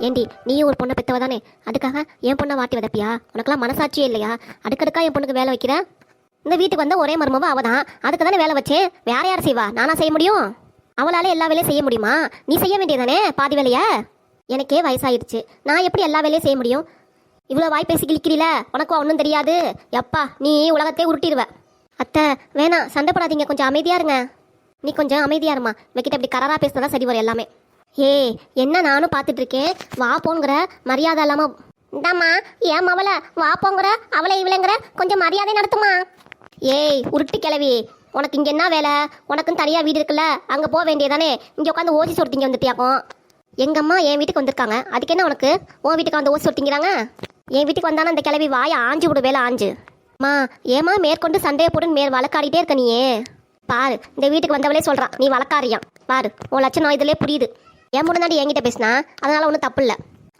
ஏண்டி நீயும் ஒரு பொண்ணை பெத்தவ தானே, அதுக்காக என் பொண்ணை வாட்டி வதப்பியா? உனக்கெல்லாம் மனசாட்சியே இல்லையா? அடுக்கடுக்கா என் பொண்ணுக்கு வேலை வைக்கிற. இந்த வீட்டுக்கு வந்த ஒரே மருமவ அவ தான், அதுக்கு தானே வேலை வச்சேன். வேற யார் செய்வா? நானா செய்ய முடியும்? அவளால எல்லா வேலையும் செய்ய முடியுமா? நீ செய்ய வேண்டியதானே பாதி வேலைய. எனக்கே வயசாயிடுச்சு, நான் எப்படி எல்லா வேலையும் செய்ய முடியும்? இவ்வளோ வாய் பேசி கிழிக்கிறீல, உனக்கும் ஒன்றும் தெரியாது. எப்பா நீ உலகத்தையே உருட்டிடுவ. அத்தை வேணாம், சண்டை போடாதீங்க, கொஞ்சம் அமைதியா இருங்க. நீ கொஞ்சம் அமைதியா இருமா, இவகிட்ட இப்படி கராரா பேசினா சரி வரும் எல்லாமே. ஏய் என்ன நானும் பார்த்துட்டு இருக்கேன், வா போங்கிற மரியாதை இல்லாம. இந்தாம்மா ஏன் அவள வா போங்கிற, அவளை இவளைங்கிற, கொஞ்சம் மரியாதை நடத்துமா. ஏய் உருட்டு கிளவி, உனக்கு இங்கே என்ன வேலை? உனக்குன்னு தனியாக வீடு இருக்குல்ல, அங்கே போக வேண்டியதானே. இங்கே உட்காந்து ஓசி சொருத்திங்க வந்துட்டியாக்கும். எங்கள் அம்மா என் வீட்டுக்கு வந்திருக்காங்க, அதுக்கு என்ன உனக்கு? உன் வீட்டுக்கு வந்து ஓசி சொருத்திங்கிறாங்க. என் வீட்டுக்கு வந்தானே அந்த கிளவி வாயை ஆஞ்சு விடு, வேலை ஆஞ்சு. அம்மா ஏமா மேற்கொண்டு சண்டையை போட்டு வழக்காடிட்டே இருக்க நீயே. பாரு இந்த வீட்டுக்கு வந்தவளே சொல்கிறான் நீ வழக்காரியான். பாரு உன் லட்சணம் இதிலே புரியுது. என் முன்னாடி என்கிட்ட பேசினா அதனால ஒன்றும் தப்பு இல்லை.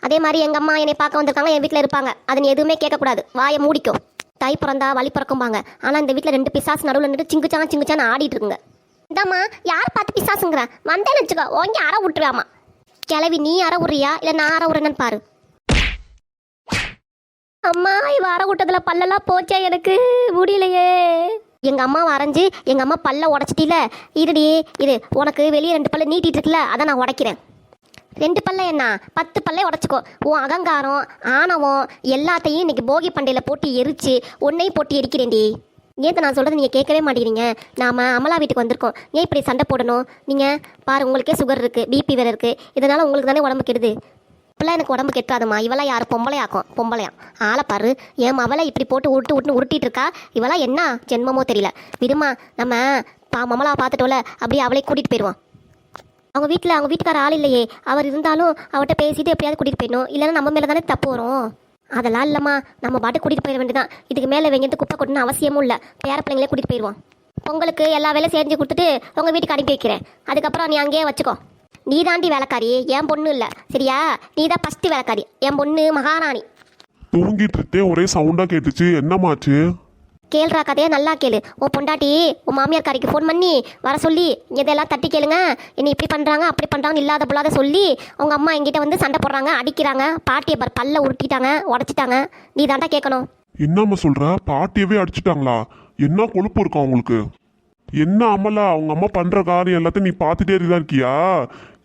அதே மாதிரி எங்கள் அம்மா என்னை பார்க்க வந்திருக்காங்க, என் வீட்டில் இருப்பாங்க, அது நீ எதுவுமே கேட்கக்கூடாது, வாயை மூடிக்கும். தை பிறந்தா வழி பிறக்கும்பாங்க. ஆனால் இந்த வீட்டில் 2 பிசாசு நடுவில் நின்று சிங்குச்சான்னு ஆடிட்டு இருக்குங்க. இந்தாம்மா யார் பார்த்து பிசாசுங்கிற? வந்தேன்னு வச்சுக்கோ, ஓங்கி அற விட்டுருவாமா. கிளவி நீ அற விட்றியா இல்லை நான் அற விட்றேன்னு பாரு. அம்மா இவ அற விட்டதுல பல்லெல்லாம் போச்சா, எனக்கு முடியலையே. எங்கள் அம்மாவை அரைஞ்சு எங்கள் அம்மா பல்ல உடச்சிட்டில. இருடி இரு, உனக்கு வெளியே 2 பல்ல நீட்டிட்டு இருக்குல்ல, அதை நான் உடைக்கிறேன். 2 பல்ல என்ன 10 பல்லே உடச்சிக்கோ. உன் அகங்காரம் ஆணவம் எல்லாத்தையும் இன்னைக்கு போகி பண்டையில் போட்டு எரிச்சு ஒன்னையும் போட்டு எரிக்கிறேன்டி. ஏன் நான் சொல்கிறது நீங்கள் கேட்கவே மாட்டேங்கிறீங்க. நாம் அமலா வீட்டுக்கு வந்திருக்கோம், ஏன் இப்படி சண்டை போடணும்? நீங்கள் பாரு, உங்களுக்கே சுகர் இருக்குது, பிபி வேறு இருக்குது, இதனால் உங்களுக்கு தானே உடம்பு கெடுது. இப்பெல்லாம் எனக்கு உடம்பு கெட்டாதுமா. இவெல்லாம் யார் பொம்பளையாக்கும்? பொம்பளையா ஆளை பாரு. ஏன் அவளை இப்படி போட்டு உருட்டிட்டு இருக்கா. இவெல்லாம் என்ன ஜென்மமோ தெரியல. விடுமா, நம்ம மமலாவை பார்த்துட்டோல, அப்படியே அவளை கூட்டிகிட்டு போயிடுவான். அவங்க வீட்டுக்கார ஆள் இல்லையே, அவர் இருந்தாலும் அவர்கிட்ட பேசிட்டு எப்படியாவது கூட்டிகிட்டு போயிடணும், இல்லைன்னா நம்ம மேலே தானே தப்பு வரும். அதெல்லாம் இல்லைம்மா, நம்ம பாட்டு கூட்டிகிட்டு போயிட வேண்டியதான். இதுக்கு மேலே வெங்கிட்டு குப்பை கொட்டணும் அவசியமும் இல்லை. பேர பிள்ளைங்களே கூட்டிகிட்டு போயிடுவோம். பொங்கலுக்கு எல்லா வேலையும் செஞ்சு கொடுத்துட்டு உங்கள் வீட்டுக்கு அனுப்பி வைக்கிறேன். அதுக்கப்புறம் நீ அங்கேயே வச்சுக்கோ. நீ தாண்டி வேலைக்காரி, என் பொண்ணு இல்லை சரியா? நீ தான் ஃபஸ்ட்டு வேலைக்காரி, என் பொண்ணு மகாராணி. தூங்கிட்டு இருக்கே, ஒரே சவுண்டா கேட்டுச்சு, என்னமாச்சு? கேள்றா கதையா நல்லா கேளு. உன் பொண்டாட்டி உன் மாமியார் காரிக்கு ஃபோன் பண்ணி வர சொல்லி இதெல்லாம் தட்டி கேளுங்க, என்ன இப்படி பண்ணுறாங்க அப்படி பண்ணுறாங்க இல்லாத பொல்லாத சொல்லி உங்கள் அம்மா எங்கிட்ட வந்து சண்டை போடுறாங்க, அடிக்கிறாங்க, பாட்டியை பல்ல உருட்டிட்டாங்க, உடச்சிட்டாங்க. நீ தாண்டா கேட்கணும். என்னம்மா சொல்ற? பாட்டியவே அடிச்சுட்டாங்களா? என்ன கொழுப்பு இருக்கா உங்களுக்கு? என்ன அமலா, அவங்க அம்மா பண்ற காரியம் எல்லாத்தையும் நீ பார்த்துட்டே தான் இருக்கியா?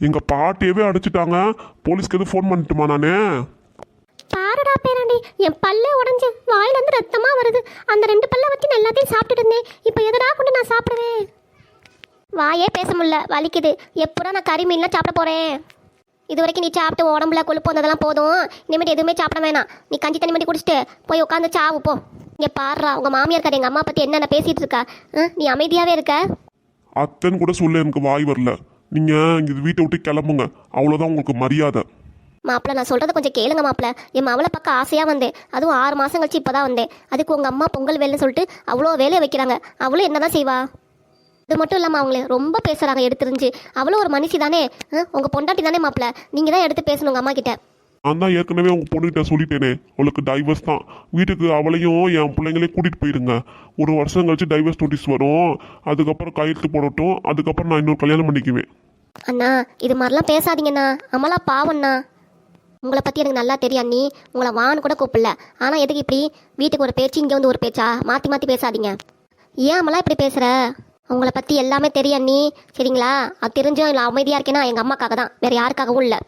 எங்க பாட்டியவே அடிச்சுட்டாங்க, போலீஸ்க்கு எதுவும் ஃபோன் பண்ணிட்டுமா நானு? பாருடா பேராண்டி, என் பல்லே உடஞ்சு வாயிலிருந்து ரத்தமா வருது. அந்த 2 பல்ல வச்சு நான் எல்லாத்தையும் சாப்பிட்டுட்டு இருந்தேன், இப்போ எதடா கொண்டு நான் சாப்பிடுவேன்? வாயே பேச முடியல, வலிக்குது. எப்படா நான் கறி மீன்லாம் சாப்பிட போறேன்? இது வரைக்கும் நீ சாப்பிட்டு உடம்புல கொழுப்பு வந்ததெல்லாம் போதும், இனிமேட்டு எதுவுமே சாப்பிட வேணாம். நீ கஞ்சி தண்ணி மட்டும் குடிச்சிட்டு போய் உட்காந்து சாவு போ. இங்கே பாடுறா, உங்கள் மாமியார் கடை எங்கள் அம்மா பற்றி என்னென்ன பேசிகிட்டு இருக்கா. நீ அமைதியாகவே இருக்க. அத்தன்னு கூட சொல்ல எனக்கு வாய் வரல. நீங்க இங்க வீட்டை விட்டு கிளம்புங்க, அவ்வளோதான் உங்களுக்கு மரியாதை. மாப்பிள்ள நான் சொல்கிறத கொஞ்சம் கேளுங்க மாப்பிள்ள. என் அவளை பக்கம் ஆசையாக வந்தேன், அதுவும் 6 மாதம் கழிச்சு இப்போ தான் வந்தேன். அதுக்கு உங்கள் அம்மா பொங்கல் வேலைன்னு சொல்லிட்டு அவ்வளோ வேலையை வைக்கிறாங்க. அவளும் என்ன தான் செய்வா? இது மட்டும் இல்லாமல் அவங்களே ரொம்ப பேசுகிறாங்க எடுத்துருந்துச்சு. அவ்வளோ ஒரு மனுஷி தானே, உங்கள் பொண்டாட்டி தானே மாப்பிள்ள, நீங்கள் தான் எடுத்து பேசணும் உங்கள் அம்மா கிட்ட. நான் தான் ஏற்கனவே உங்க பொண்ணுகிட்ட சொல்லிட்டேனே, அவளுக்கு டைவர்ஸ் தான். வீட்டுக்கு அவளையும் என் பிள்ளைங்களையும் கூட்டிட்டு போயிருங்க. 1 வருஷம் கழிச்சு டைவர்ஸ் நோட்டீஸ் வரும், அதுக்கப்புறம் கையெழுத்து போடட்டும், அதுக்கப்புறம் நான் இன்னொரு கல்யாணம் பண்ணிக்குவேன். அண்ணா இது மாதிரிலாம் பேசாதீங்கண்ணா, அமலா பாவண்ணா. உங்களை பற்றி எனக்கு நல்லா தெரியும் அண்ணி, உங்களை வான்னு கூட கூப்பிடல. ஆனால் எதுக்கு இப்படி வீட்டுக்கு ஒரு பேச்சு இங்கே வந்து ஒரு பேச்சா? மாற்றி மாற்றி பேசாதீங்க. ஏன் அமலா இப்படி பேசுகிற? உங்களை பற்றி எல்லாமே தெரியும் அண்ணி சரிங்களா? அது தெரிஞ்சும் இல்லை அமைதியாக இருக்கேன்னா எங்கள் அம்மாக்காக தான், வேறு யாருக்காகவும் இல்லை.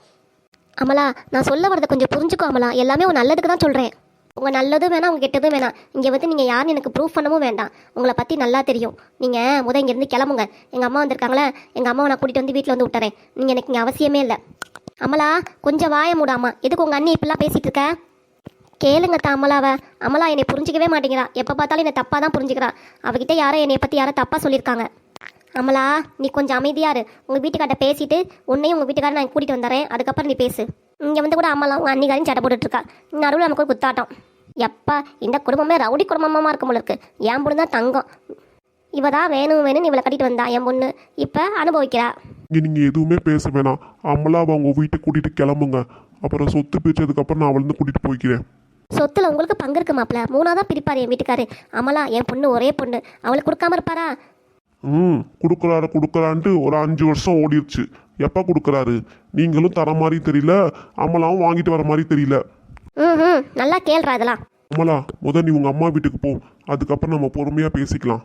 அமலா நான் சொல்ல வரதை கொஞ்சம் புரிஞ்சுக்கோ அமலா, எல்லாமே உங்கள் நல்லதுக்கு தான் சொல்கிறேன். உங்கள் நல்லதும் வேணாம், உங்கள் கெட்டதும் வேணாம். இங்கே வந்து நீங்கள் யாருன்னு எனக்கு ப்ரூஃப் பண்ணவும் வேண்டாம், உங்களை பற்றி நல்லா தெரியும். நீங்கள் இங்கேருந்து கிளம்புங்க. எங்கள் அம்மா வந்திருக்காங்களே, எங்கள் அம்மாவை நான் கூட்டிகிட்டு வந்து வீட்டில் வந்து விட்டுறேன். நீங்கள் எனக்கு இங்கே அவசியமே இல்லை. அமலா கொஞ்சம் வாய மூடாமா, எதுக்கு உங்கள் அண்ணி இப்படிலாம் பேசிகிட்டு இருக்க? கேளுங்க தான் அமலாவை. அமலா என்னை புரிஞ்சிக்கவே மாட்டேங்கிறா, எப்போ பார்த்தாலும் என்னை தப்பாக தான் புரிஞ்சுக்கிறா. அவகிட்ட என்னை பற்றி யாரோ தப்பாக சொல்லியிருக்காங்க. அமலா நீ கொஞ்சம் அமைதியாரு, உங்கள் வீட்டுக்கார்ட்ட பேசிட்டு உன்னையும் உங்கள் வீட்டுக்காரர் நான் கூட்டிகிட்டு வந்துடுறேன், அதுக்கப்புறம் நீ பேசு. இங்கே வந்து கூட அம்மாலாம் உங்கள் அன்னிக்காரையும் சட்டை போட்டுட்ருக்கா. நடுவில் நமக்கு ஒரு குத்தாட்டம். எப்பா இந்த குடும்பமே ரவுடி குடும்பமாக இருக்கும் போல இருக்கு. என் பொண்ணு தான் தங்கம், இவ தான் வேணும்னு இவளை கட்டிட்டு வந்தா என் பொண்ணு, இப்போ அனுபவிக்கிறா. நீங்க எதுவுமே பேச வேணாம், அமலாவை அவங்க வீட்டுக்கு கூட்டிட்டு கிளம்புங்க. அப்புறம் சொத்து பிரிச்சதுக்கப்புறம் நான் அவளை கூட்டிட்டு போய்க்கிறேன். சொத்துல உங்களுக்கு பங்கு இருக்கு மாப்பிள்ள, 3ஆ தான் பிரிப்பாரு என் வீட்டுக்காரு. அமலா என் பொண்ணு ஒரே பொண்ணு, அவளுக்கு கொடுக்காம இருப்பாரா? கொடுக்குறான்ட்டு ஒரு 5 வருஷம் ஓடிடுச்சு. எப்போ கொடுக்குறாரு? நீங்களும் தர மாதிரி தெரியல, அமலாவும் வாங்கிட்டு வர மாதிரி தெரியல. ம் நல்லா கேள்றா இதெல்லாம். அமலா, நீ உங்கள் அம்மா வீட்டுக்கு போ, அதுக்கப்புறம் நம்ம பொறுமையாக பேசிக்கலாம்.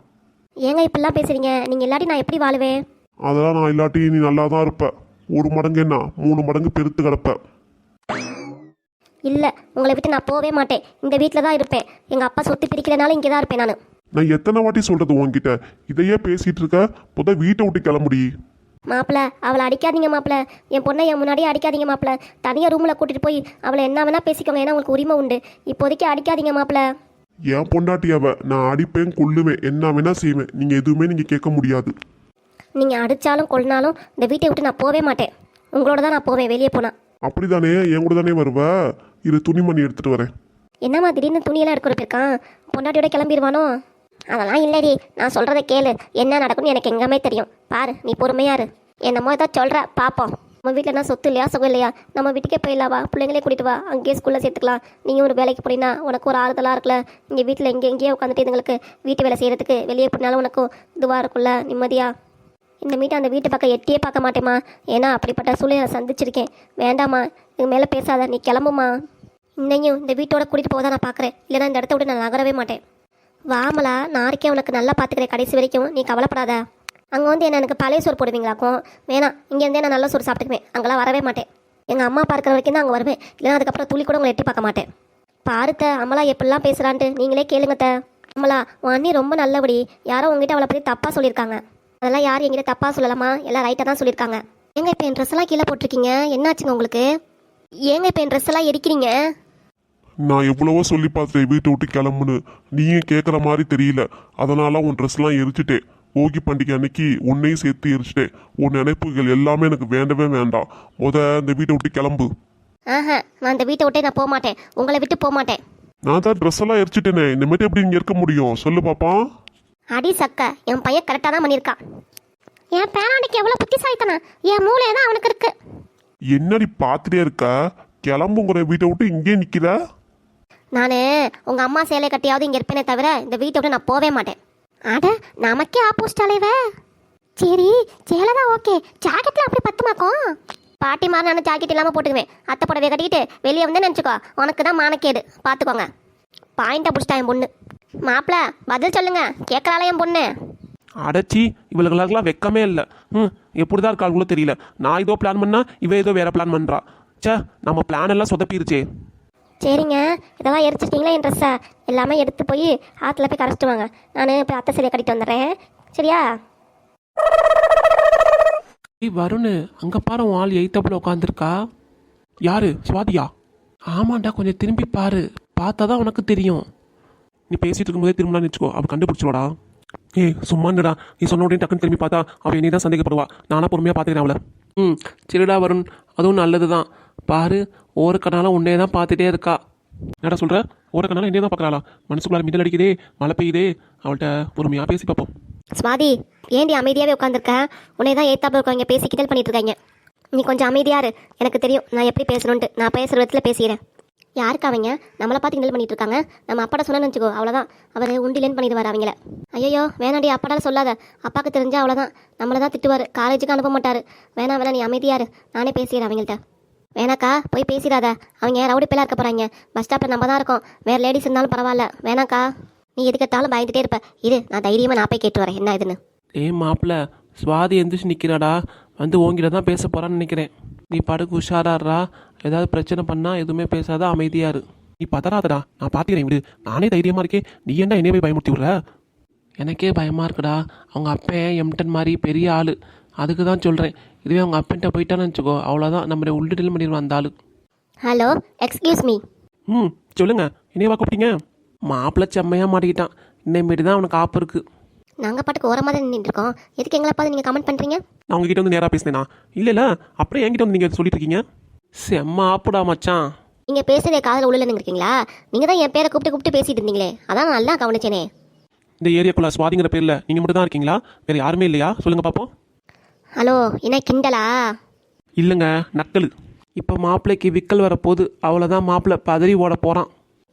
ஏங்க இப்படிலாம் பேசுறீங்க? நீங்கள் இல்லாட்டி நான் எப்படி வாழுவேன்? அதெல்லாம் நான் இல்லாட்டி நீ நல்லா தான் இருப்ப. ஒரு மடங்கு என்ன 3 மடங்கு பெருத்து கிடப்ப. இல்லை, உங்களை விட்டு நான் போவே மாட்டேன். இந்த வீட்டில் தான் இருப்பேன். எங்கள் அப்பா சொத்து பிரிக்கிறனால இங்கே தான் இருப்பேன் நான். நான் எத்தனை வாட்டி சொல்றது உன்கிட்ட? இதையே பேசிட்டு இருக்க, வீட்டை விட்டு கிளம்புடி. மாப்பிள்ள, அவளை அடிக்காதீங்க மாப்பிள்ள. என் பொண்ணை என் முன்னாடியே அடிக்காதீங்க மாப்பிள்ள. தனியாக ரூமில் கூட்டிட்டு போய் அவளை என்ன வேணா பேசிக்கோங்க, ஏன்னா உங்களுக்கு உரிமை உண்டு. இப்போதைக்கு அடிக்காதீங்க மாப்பிள்ள. என் பொண்டாட்டியாவ நான் அடிப்பேன், கொல்லுவேன், என்ன வேணா செய்வேன். நீங்க எதுவுமே கேட்க முடியாது. நீங்கள் அடித்தாலும் கொள்னாலும் இந்த வீட்டை விட்டு நான் போவே மாட்டேன். உங்களோட தான் நான் போவேன் வெளியே போனால். அப்படிதானே? என் கூட தானே வருவ? இரு, துணிமணி எடுத்துட்டு வரேன். என்னம்மா திடீர்னு துணியெல்லாம் எடுக்கிற போயிருக்கான்? பொண்டாட்டியோட கிளம்பிடுவானோ? அதெல்லாம் இல்லடி, நான் சொல்கிறத கேளு. என்ன நடக்கும்னு எனக்கு எங்கேயுமே தெரியும். பாரு, நீ பொறுமையாரு. என்னமோ ஏதாவது சொல்கிற பார்ப்போம். நம்ம வீட்டில் என்ன சொத்து இல்லையா, சுகம் இல்லையா? நம்ம வீட்டுக்கே போயிடலாவா, பிள்ளைங்களே கூட்டிட்டு வா, அங்கேயே ஸ்கூலில் சேர்த்துக்கலாம். நீங்கள் ஒரு வேலைக்கு போனீங்கன்னா உனக்கு ஒரு ஆறுதலாக இருக்குல்ல. இங்கே வீட்டில் எங்கேயே உட்காந்துட்டு இதுங்களுக்கு வீட்டு வேலை செய்கிறதுக்கு வெளியே போனாலும் உனக்கும் இதுவாக இருக்கும்ல, நிம்மதியாக. இந்த மீட்டை அந்த வீட்டு பக்கம் எட்டியே பார்க்க மாட்டேம்மா. ஏன்னா அப்படிப்பட்ட சூழ்நிலை சந்திச்சிருக்கேன். வேண்டாம்மா, இது மேலே பேசாத, நீ கிளம்புமா. இன்னையும் இந்த வீட்டோட கூட்டிகிட்டு போக தான் நான் பார்க்குறேன். இல்லைனா இந்த இடத்த விட்டு நான் நகரவே மாட்டேன். வாமலா, நாளைக்கே உனக்கு நல்லா பார்த்துக்கிறேன் கடைசி வரைக்கும். நீ கவலைப்படாத. அங்கே வந்து என்ன எனக்கு பழைய சோறு போடுவீங்களாக்கும்? வேணாம், இங்கேருந்தே நான் நல்ல சோறு சாப்பிட்டுக்குவேன். அங்கெல்லாம் வரவே மாட்டேன். எங்கள் அம்மா பார்க்குற வரைக்கும் தான் அங்கே வருவேன். இல்லைனா அதுக்கப்புறம் துளி கூட உங்களை எட்டி பார்க்க மாட்டேன். பாருத்த, அமலா எப்படிலாம் பேசுகிறான்ட்டு நீங்களே கேளுங்கத்த. அமலா, உன் அண்ணி ரொம்ப நல்லபடி. யாரோ உங்ககிட்ட அவளை பற்றி தப்பாக சொல்லியிருக்காங்க. அதெல்லாம் யார் என்கிட்ட தப்பாக சொல்லலாமா? எல்லாம் ரைட்டாக தான் சொல்லியிருக்காங்க. ஏங்க இப்போ என் ட்ரெஸ் எல்லாம் கீழே போட்டிருக்கீங்க, என்னாச்சுங்க உங்களுக்கு? ஏங்க இப்போ என் ட்ரெஸ் எல்லாம் எரிக்கிறீங்க? நான் எவ்வளவோ சொல்லி பார்த்துட்டேன் வீட்டை விட்டு கிளம்புன்னு. நீயும் கேட்குற மாதிரி தெரியல. அதனால உன் ட்ரெஸ்லாம் எரிச்சிட்டேன். போகி பண்டிகை அன்னைக்கு உன்னையும் சேர்த்து எரிச்சிட்டேன். உன் நினைப்புகள் எல்லாமே எனக்கு வேண்டவே வேண்டாம். இந்த வீட்டை விட்டு கிளம்பு. ஆஹா, நான் இந்த வீட்டை விட்டே நான் போக மாட்டேன். உங்களை விட்டு போக மாட்டேன். நான் தான் ட்ரெஸ் எல்லாம் எரிச்சிட்டேனே, இந்த மாதிரி எப்படி இங்கே இருக்க முடியும்? சொல்லு பாப்பா. அடி சக்க, என் பையன் கரெக்டாக தான் பண்ணியிருக்கான். என் பேராண்டிக்கு எவ்வளோ புத்திசாலித்தனா, என் மூளை தான் அவனுக்கு இருக்கு. என்னடி பார்த்துட்டே இருக்க? கிளம்புங்கிற வீட்டை விட்டு இங்கே நிற்கிற? நான் உங்கள் அம்மா சேலை கட்டியாவது இங்கே இருப்பேனே தவிர இந்த வீட்டை விட்டு நான் போவே மாட்டேன். அட, நமக்கே ஆப்போசிட் அலைவ. சரி, சேலை தான் ஓகே. ஜாக்கெட்டில் அப்படி பத்துமாக்கும்? பாட்டி மாதிரி நான் ஜாக்கெட் இல்லாமல் போட்டுக்குவேன். அத்தை புடவை கட்டிக்கிட்டு வெளியே வந்து நினச்சிக்கோ, உனக்கு தான் மானக்கேடு. பார்த்துக்கோங்க. பாயிண்ட்டை பிடிச்சிட்டா என் பொண்ணு. மாப்பிள்ள, பதில் சொல்லுங்க, கேட்குறாளே என் பொண்ணு. அடைச்சி, இவளுக்கெல்லாம் வெக்கமே இல்லை. எப்படி தான் இருக்காளுங்களோ தெரியல. நான் ஏதோ பிளான் பண்ணா இவ ஏதோ வேற பிளான் பண்ணுறா. சே, நம்ம பிளான் எல்லாம் சொதப்பிருச்சே. சரிங்க, இதெல்லாம் எரிச்சிட்டிங்களா என் ட்ரெஸ்ஸை? எல்லாமே எடுத்து போய் ஆற்றுல போய் கரைச்சிட்டு வாங்க. நான் இப்போ அத்தை சரியாக கட்டிட்டு வந்துடுறேன். சரியா? வருணு, அங்கே பாரு, உன் ஆள் எய்த்தப்பில் உட்காந்துருக்கா. யாரு? சுவாதியா? ஆமாண்டா, கொஞ்சம் திரும்பி பாரு, பார்த்தா தான் உனக்கு தெரியும். நீ பேசிட்டு இருக்கும்போதே திரும்பலான்னு வச்சுக்கோ, அவள் கண்டுபிடிச்சிடுவாடா. ஏய் சும்மாண்டா, நீ சொன்ன உடனே டக்குன்னு திரும்பி பார்த்தா அவள் என்னை தான் சந்தேகப்படுவா. நானா பொறுமையாக பார்த்துக்கிறேன் அவளை. சரிடா வருண், அதுவும் நல்லது தான். பாரு, ஒரு கண்ணாலும் உன்னே தான் பார்த்துட்டே இருக்கா. என்னடா சொல்கிற? ஒரு கண்ணாலும் என்னையே தான் பார்க்குறாளா? மனசுக்குள்ளார மின்னல் அடிக்குதே, மழை பெய்யுதே. அவள்கிட்ட பொறுமையாக பேசி பார்ப்போம். சுவாதி, ஏண்டி அமைதியாகவே உட்காந்துருக்க? உன்னை தான் ஏத்தாப்புல இருக்கவங்க பேசி கிண்டல் பண்ணிட்டு இருக்காங்க. நீ கொஞ்சம் அமைதியாரு. எனக்கு தெரியும் நான் எப்படி பேசணுன்ட்டு. நான் பேசுகிற விதத்தில் பேசிக்கிறேன். யாருக்கு அவங்க நம்மளை பார்த்து கிண்டல் பண்ணிட்டு இருக்காங்க? நம்ம அப்பாட சொன்னு வச்சுக்கோ, அவ்வளோதான். அவர் உண்டிலேன்னு பண்ணிடுவார் அவங்கள. ஐயோ வேணாடி, அப்பாடால சொல்லாத. அப்பாவுக்கு தெரிஞ்சா அவ்வளோதான், நம்மளை தான் திட்டுவார். காலேஜுக்கு அனுப்ப மாட்டார். வேணா நீ அமைதியாரு, நானே பேசிக்கிறேன் அவங்கள்ட்ட. வேணாக்கா, போய் பேசிடாத. அவங்க ரவுடி பேலாக இருக்க போகிறாங்க. பஸ் ஸ்டாப்பில் நம்ம தான் இருக்கோம். வேறு லேடிஸ் இருந்தாலும் பரவாயில்ல. வேணாக்கா, நீ எதுக்கெடுத்தாலும் பயந்துட்டே இருப்ப. இது நான் தைரியமாக நான் போய் கேட்டு வரேன் என்ன இதுன்னு. மாப்பிள்ள, சுவாதி எந்திரிச்சு நிற்கிறாடா. வந்து ஓங்கிட்ட தான் பேச போகிறான்னு நினைக்கிறேன். நீ படுக்கு உஷாராடுறா. ஏதாவது பிரச்சனை பண்ணால் எதுவுமே பேசாத, அமைதியாரு. நீ பதறாதடா, நான் பார்த்துக்கிறேன் விடு. நானே தைரியமாக இருக்கேன். நீ ஏன்டா என்னைய போய் பயமுறுத்தி விடுற? எனக்கே பயமாக இருக்குடா. அவங்க அப்பன் எம்டன் மாதிரி பெரிய ஆள், அதுக்கு தான் சொல்கிறேன். இதுவே அவங்க அப்பன்ட்ட போயிட்டான்னு வச்சுக்கோ, அவ்வளோதான், நம்ம உள்ளிட்டல் பண்ணிடுவோம் அந்த ஆள். Hello, excuse me. சொல்லுங்கள், என்னையவா கூப்பிட்டீங்க? மாப்பிள்ளை செம்மையாக மாட்டிக்கிட்டான். இன்னைமேட்டு தான் அவனுக்கு ஆப்பு இருக்குது. நாங்கள் பாட்டுக்கு ஓரமாக தான் நின்றுட்டு இருக்கோம். எதுக்கு எங்களை பார்த்து நீங்கள் கமெண்ட் பண்ணுறீங்க? நான் உங்ககிட்ட வந்து நேராக பேசினேனா? இல்லை அப்புறம் என்கிட்ட வந்து நீங்கள் சொல்லிட்டு இருக்கீங்க. செம்ம ஆப்புடா மச்சான். நீங்கள் பேசுகிறே காதில் உள்ள இருக்கீங்களா? நீங்கள் தான் என் பேரை கூப்பிட்டு பேசிட்டு இருந்தீங்களே, அதான் நான் நல்லா கவனிச்சேனே. இந்த ஏரியாக்குள்ள சுவாதிங்கிற பேரில் நீங்கள் மட்டும் தான் இருக்கீங்களா? வேறு யாருமே இல்லையா? சொல்லுங்கள் பார்ப்போம். ஹலோ, என்ன கிண்டலா? இல்லைங்க, நக்கல். இப்போ மாப்பிள்ளைக்கு விக்கல் வரப்போகுது, அவ்வளோதான். மாப்பிள்ளை பதறி ஓட போகிறான்.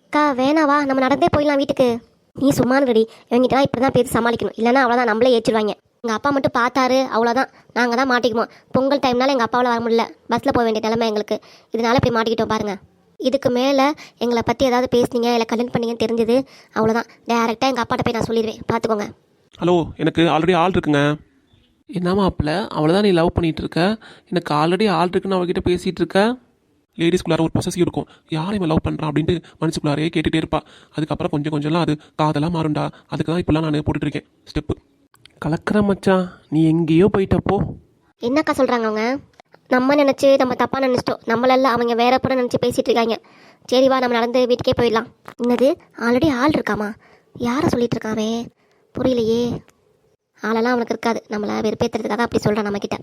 அக்கா வேணாவா, நம்ம நடந்தே போயிடலாம் வீட்டுக்கு. நீ சும்மானு ரெடி. இவங்கிட்ட இப்படி தான் பேசி சமாளிக்கணும், இல்லைன்னா அவ்வளோதான், நம்மளே ஏற்றிடுவாங்க. எங்கள் அப்பா மட்டும் பார்த்தாரு அவ்வளோதான், நாங்கள் தான் மாட்டிக்குவோம். பொங்கல் டைம்னால எங்கள் அப்பாவால் வர முடியல, பஸ்ஸில் போக வேண்டிய நிலைமை எங்களுக்கு. இதனால இப்படி மாட்டிக்கிட்டோம் பாருங்கள். இதுக்கு மேலே எங்களை பற்றி ஏதாவது பேசுனீங்க இல்லை கல்யாணம் பண்ணீங்கன்னு தெரிஞ்சது அவ்வளோதான், டேரெக்டாக எங்கள் அப்பாட்ட போய் நான் சொல்லிடுவேன், பார்த்துக்கோங்க. ஹலோ, எனக்கு ஆல்ரெடி ஆள் இருக்குங்க. என்னம்மா அப்பல அவ்வளோதான் நீ லவ் பண்ணிட்டு இருக்க? எனக்கு ஆல்ரெடி ஆள் இருக்குன்னு அவகிட்ட பேசிகிட்டு இருக்க. லேடிஸ்குள்ளார ஒரு பொசசிவ் இருக்கும், யாரையும் லவ் பண்ணுறான் அப்படின்ட்டு மனசுக்குள்ளாரே கேட்டுகிட்டே இருப்பா. அதுக்கப்புறம் கொஞ்சம் கொஞ்சம்லாம் அது காதலாக மாறும்டா. அதுக்கு தான் இப்போலாம் நான் போட்டுட்ருக்கேன் ஸ்டெப்பு. கலக்கிற மச்சான், நீ எங்கேயோ போயிட்டப்போ. என்னக்கா சொல்கிறாங்க அவங்க? நம்ம நினச்சி நம்ம தப்பாக நினச்சிட்டோம், நம்மளெல்லாம் அவங்க வேற கூட நினச்சி பேசிகிட்டு இருக்காங்க. சரி வா, நம்ம நடந்து வீட்டுக்கே போயிடலாம். என்னது, ஆல்ரெடி ஆள் இருக்காமா? யாரை சொல்லிட்டு இருக்காவே புரியலையே. ஆளெல்லாம் அவனுக்கு இருக்காது, நம்மளை வெறுப்பேற்றுறதுக்காக அப்படி சொல்கிறான் நம்மக்கிட்ட.